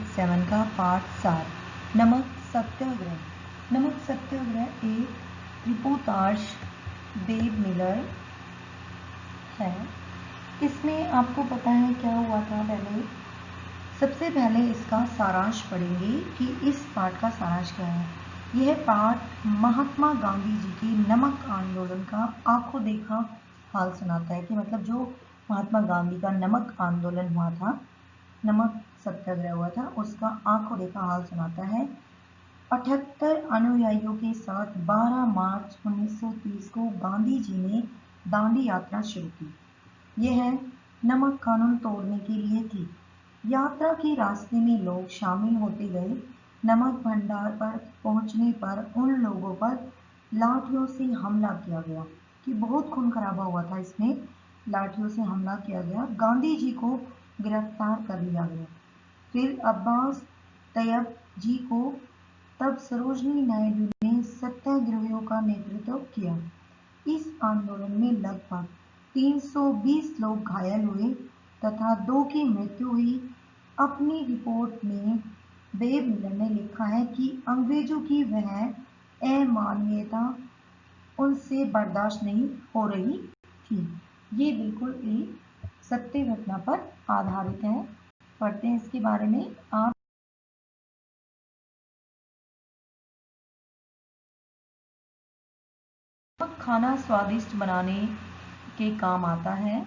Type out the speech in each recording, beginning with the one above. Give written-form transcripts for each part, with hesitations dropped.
Unit 7 का part 7 नमक सत्याग्रह। नमक सत्याग्रह एक रिपोर्टाज डेव मिलर है। इसमें आपको पता है क्या हुआ था। सबसे पहले इसका सारांश पढ़ेंगे कि इस पाठ का सारांश क्या है। यह पाठ महात्मा गांधी जी की नमक आंदोलन का आंखों देखा हाल सुनाता है कि मतलब जो महात्मा गांधी का नमक आंदोलन हुआ था, नमक सत्याग्रह हुआ था, उसका आंखों देखा हाल सुनाता है। 78 अनुयायियों के साथ 12 मार्च 1930 को गांधी जी ने दांडी यात्रा शुरू की। यह नमक कानून तोड़ने के लिए थी। यात्रा के रास्ते में लोग शामिल होते गए। नमक भंडार पर पहुंचने पर उन लोगों पर लाठियों से हमला किया गया कि बहुत खून खराबा हुआ था। इसमें लाठियों से हमला किया गया। गांधी जी को गिरफ्तार कर लिया गया। फिर अब्बास तैयब जी को तब सरोजनी नायडू ने सत्याग्रहियों का नेतृत्व किया। इस आंदोलन में लगभग 320 लोग घायल हुए तथा 2 की मृत्यु हुई। अपनी रिपोर्ट में डेव मिलर ने लिखा है कि अंग्रेजों की वह अमानवीयता उनसे बर्दाश्त नहीं हो रही थी। ये बिल्कुल एक सत्य घटना पर आधारित है। पढ़ते हैं इसके बारे में आप। खाना स्वादिष्ट बनाने के काम आता है।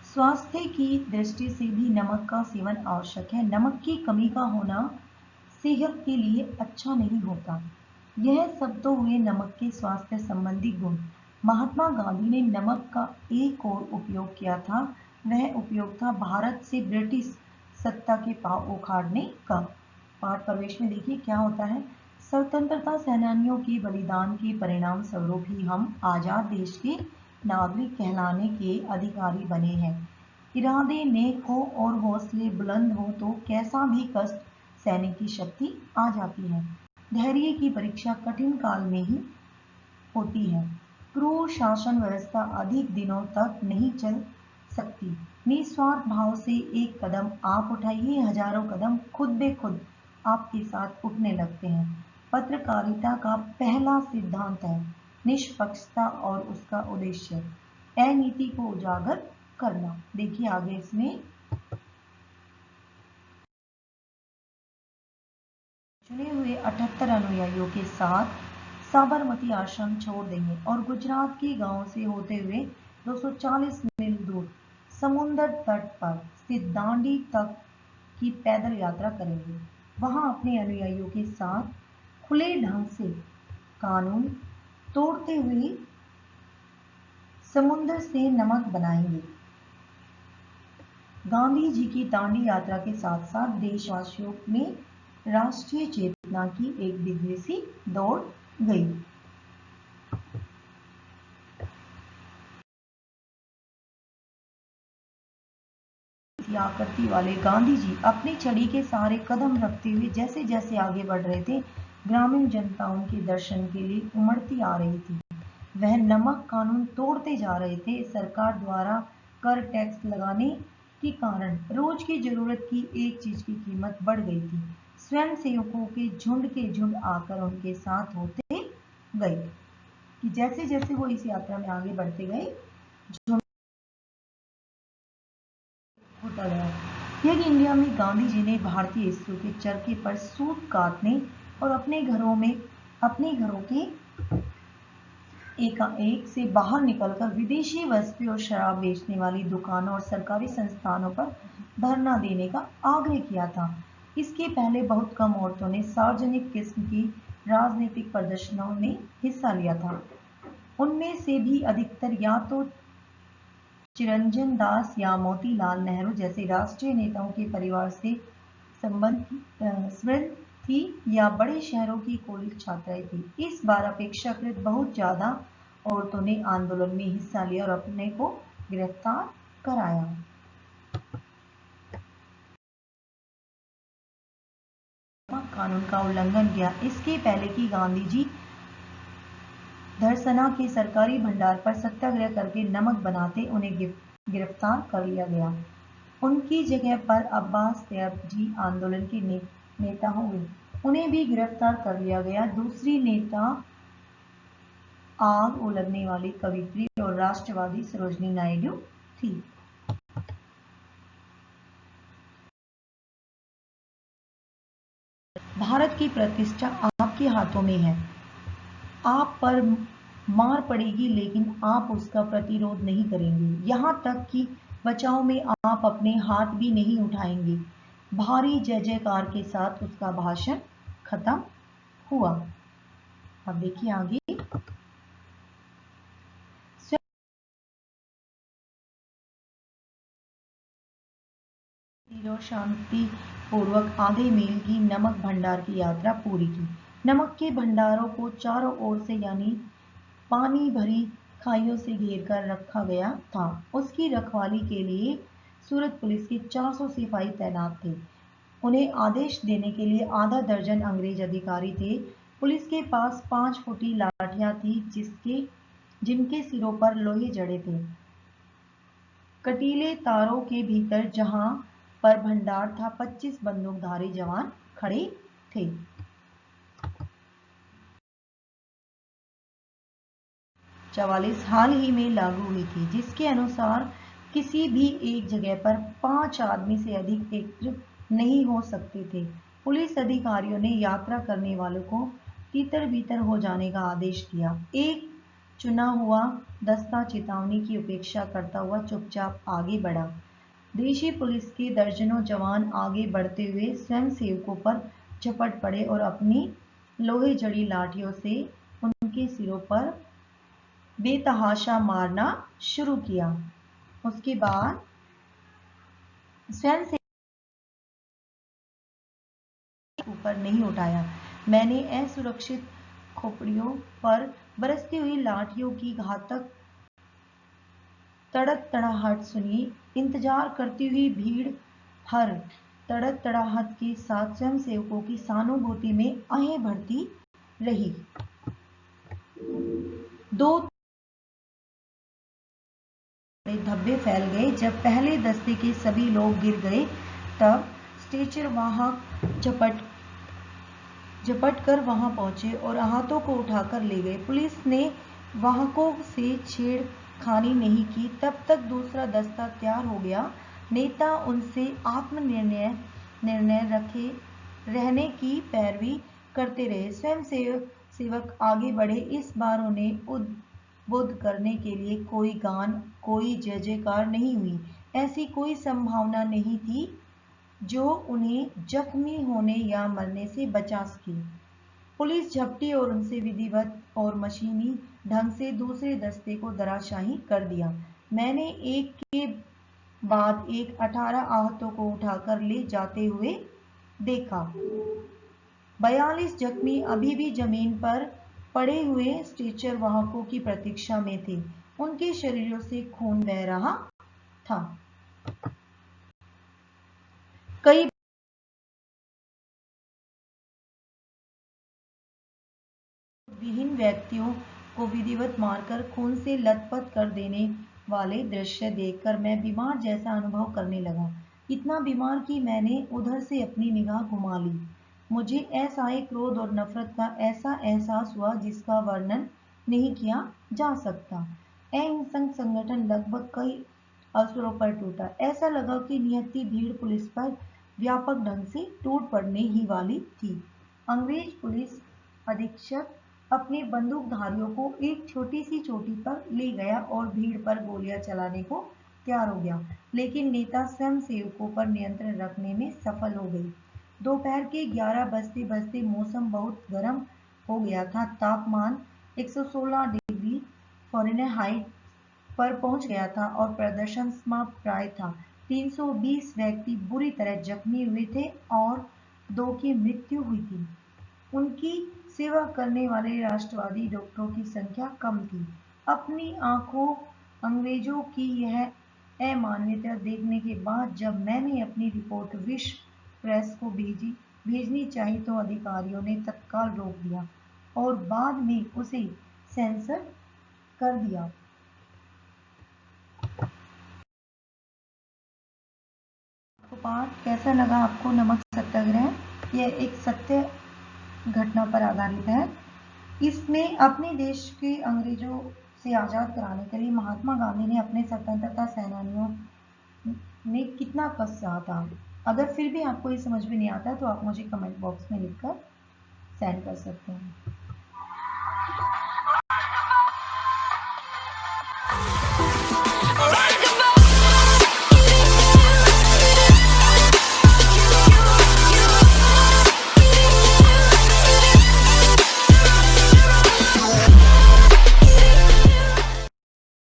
स्वास्थ्य की दृष्टि से भी नमक का सेवन आवश्यक है। नमक की कमी का होना सेहत के लिए अच्छा नहीं होता। यह सब तो हुए नमक के स्वास्थ्य संबंधी गुण। महात्मा गांधी ने नमक का एक और उपयोग किया था। वह उपयोग था भारत से ब्रिटिश सत्ता के पांव उखाड़ने का। पाठ प्रवेश में देखिए क्या होता है। स्वतंत्रता सेनानियों के बलिदान के परिणाम स्वरूप ही हम आजाद देश के नागरिक कहलाने के अधिकारी बने हैं। इरादे नेक हो और हौसले बुलंद हो तो कैसा भी कष्ट सहने की शक्ति आ जाती है। धैर्य की परीक्षा कठिन काल में ही होती है। क्रूर शासन व्यवस्था अधिक दिनों तक नहीं चल सकती। निस्वार्थ भाव से एक कदम आप उठाइए, हजारों कदम खुद बे खुद आपके साथ उठने लगते हैं। पत्रकारिता का पहला सिद्धांत है निष्पक्षता और उसका उद्देश्य अनीति को उजागर करना। देखिए आगे इसमें चुने हुए 78 अनुयायियों के साथ साबरमती आश्रम छोड़ देंगे और गुजरात के गांव से होते हुए 240 मील दूर समुद्र तट पर स्थित दांडी तक की पैदल यात्रा करेंगे। वहां अपने अनुयायियों के साथ खुले ढंग से कानून तोड़ते हुए समुद्र से नमक बनाएंगे। गांधी जी की दांडी यात्रा के साथ साथ देशवासियों में राष्ट्रीय चेतना की एक दिव्य सी दौड़ गई। आकृति वाले गांधी जी अपनी छड़ी के सहारे कदम रखते हुए जैसे जैसे आगे बढ़ रहे थे, ग्रामीण जनता उनके दर्शन के लिए उमड़ती आ रही थी। वह नमक कानून तोड़ते जा रहे थे। सरकार द्वारा कर टैक्स लगाने के कारण रोज की जरूरत की एक चीज की कीमत बढ़ गई थी। स्वयं सेवकों के झुंड आकर उनके साथ होते गए कि जैसे जैसे वो इस यात्रा में आगे बढ़ते गए होता गया। यह इंडिया में गांधी जी ने भारतीय स्त्रियों के चरखे पर सूत काटने और अपने घरों के एकाएक से बाहर निकलकर विदेशी वस्तुएं और शराब बेचने वाली दुकानों और सरकारी संस्थानों पर धरना देने का आग्रह किया था। इसके पहले बहुत कम औरतों ने सार्वजनिक किस्म की राजनीतिक प्रदर्शनों में हिस्सा लिया था। उनमें से भी अधिकतर या तो चिरंजन दास या मोतीलाल नेहरू जैसे राष्ट्रीय नेताओं के परिवार से संबंधित थी या बड़े शहरों की कॉलेज छात्राएं थी। इस बार अपेक्षाकृत बहुत ज्यादा औरतों ने आंदोलन में हिस्सा लिया और अपने को गिरफ्तार कराया। कानून का उल्लंघन किया। इसके पहले कि गांधी जी धरसना के सरकारी भंडार पर सत्याग्रह करके नमक बनाते, उन्हें गिरफ्तार कर लिया गया। उनकी जगह पर अब्बास तैयबजी आंदोलन के नेता हुए, उन्हें भी गिरफ्तार कर लिया गया। दूसरी नेता आग उगलने वाली कवियत्री और राष्ट्रवादी सरोजिनी नायडू थी। भारत की प्रतिष्ठा आपके हाथों में है। आप पर मार पड़ेगी लेकिन आप उसका प्रतिरोध नहीं करेंगे, यहाँ तक कि बचाव में आप अपने हाथ भी नहीं उठाएंगे। भारी जय जयकार के साथ उसका भाषण खत्म हुआ। अब देखिए आगे। शांति पूर्वक आधे मील की नमक भंडार की यात्रा पूरी की। नमक के भंडारों को चारों ओर से यानी पानी भरी खाइयों से घेर कर रखा गया था। उसकी रखवाली के लिए सूरत पुलिस के 400 सिपाही तैनात थे। उन्हें आदेश देने के लिए आधा दर्जन अंग्रेज अधिकारी थे। पुलिस के पास 5 फुटी लाठियां थी जिनके सिरों पर लोहे जड़े थे। कटीले तारों के भीतर जहां पर भंडार था 25 बंदूकधारी जवान खड़े थे। चवालीस हाल ही में लागू हुई थी, जिसके अनुसार किसी भी एक जगह पर 5 आदमी से अधिक एकत्र नहीं हो सकते थे। पुलिस अधिकारियों ने यात्रा करने वालों को तीतर बीतर हो जाने का आदेश दिया। एक चुना हुआ दस्ता चेतावनी की उपेक्षा करता हुआ चुपचाप आगे बढ़ा। देशी पुलिस के दर्जनों जवान आगे बढ़ते हुए स्वयंसेवकों पर झपट पड़े और अपनी लोहे जड़ी लाठियों से उनके सिरों पर बेतहाशा मारना शुरू किया। उसके बाद स्वयंसेवक ऊपर नहीं उठाया। मैंने असुरक्षित खोपड़ियों पर बरसती हुई लाठियों की घातक तड़तड़ाहट सुनी। इंतजार करती हुई भीड़ हर तड़तड़ाहट के साथ स्वयंसेवकों की सहानुभूति में आहें भरती रही। दो धब्बे फैल गए। जब पहले दस्ते के सभी लोग गिर गए तब स्ट्रेचर वाहक झपट कर वहां पहुंचे और आहतों को उठाकर ले गए। पुलिस ने वाहकों से छेड़खानी नहीं की। तब तक दूसरा दस्ता तैयार हो गया। नेता उनसे आत्मनिर्णय रखे रहने की पैरवी करते रहे। सेवक आगे बढ़े। इस बार उन्हें उद्बुद्ध करने के लिए कोई गान, कोई जय जयकार नहीं हुई। ऐसी कोई संभावना नहीं थी जो उन्हें जख्मी होने या मरने से बचा सके। पुलिस झपटी और उनसे विधिवत और मशीनी ढंग से दूसरे दस्ते को धराशायी कर दिया। मैंने एक के बाद एक 18 आहतों को उठाकर ले जाते हुए देखा। 42 जख्मी अभी भी जमीन पर पड़े हुए स्ट्रेचर वाहकों की प्रतीक्षा में थे। उनके शरीरों से खून बह रहा था। कई विहीन व्यक्तियों को विधिवत मारकर खून से लथपथ कर देने वाले दृश्य देखकर मैं बीमार जैसा अनुभव करने लगा। इतना बीमार कि मैंने उधर से अपनी निगाह घुमा ली। मुझे असहाय क्रोध और नफरत का ऐसा एहसास हुआ जिसका वर्णन नहीं किया जा सकता। अहिंसक संगठन लगभग कई अवसरों पर टूटा। ऐसा लगा कि नियति भीड़ पुलिस पर व्यापक ढंग से टूट पड़ने ही वाली थी। अंग्रेज पुलिस अधीक्षक अपने बंदूकधारियों को एक छोटी सी चोटी पर ले गया और भीड़ पर गोलियां चलाने को तैयार हो गया, लेकिन नेता स्वयंसेवकों पर नियंत्रण रखने में सफल हो गई। दोपहर के 11 बजते बजते मौसम बहुत गर्म हो गया था। तापमान 116 डिग्री फ़ारेनहाइट पर पहुंच गया था और प्रदर्शन समाप्त प्राय था। 320 व्यक्ति बुरी तरह जख्मी हुए थे और 2 की मृत्यु हुई थी। उनकी सेवा करने वाले राष्ट्रवादी डॉक्टरों की संख्या कम थी। अपनी आंखों अंग्रेजों की यह अमानवीयता देखने के बाद जब मैंने अपनी रिपोर्ट विश्व प्रेस को भेजनी चाहिए तो अधिकारियों ने तत्काल रोक दिया और बाद में उसे सेंसर कर दिया। पाठ कैसा लगा आपको नमक सत्याग्रह? यह एक सत्य घटना पर आधारित है। इसमें अपने देश के अंग्रेजों से आज़ाद कराने के लिए महात्मा गांधी ने अपने स्वतंत्रता सेनानियों ने कितना कष्ट सहा था। अगर फिर भी आपको ये समझ में नहीं आता तो आप मुझे कमेंट बॉक्स में लिखकर सेंड कर सकते हैं।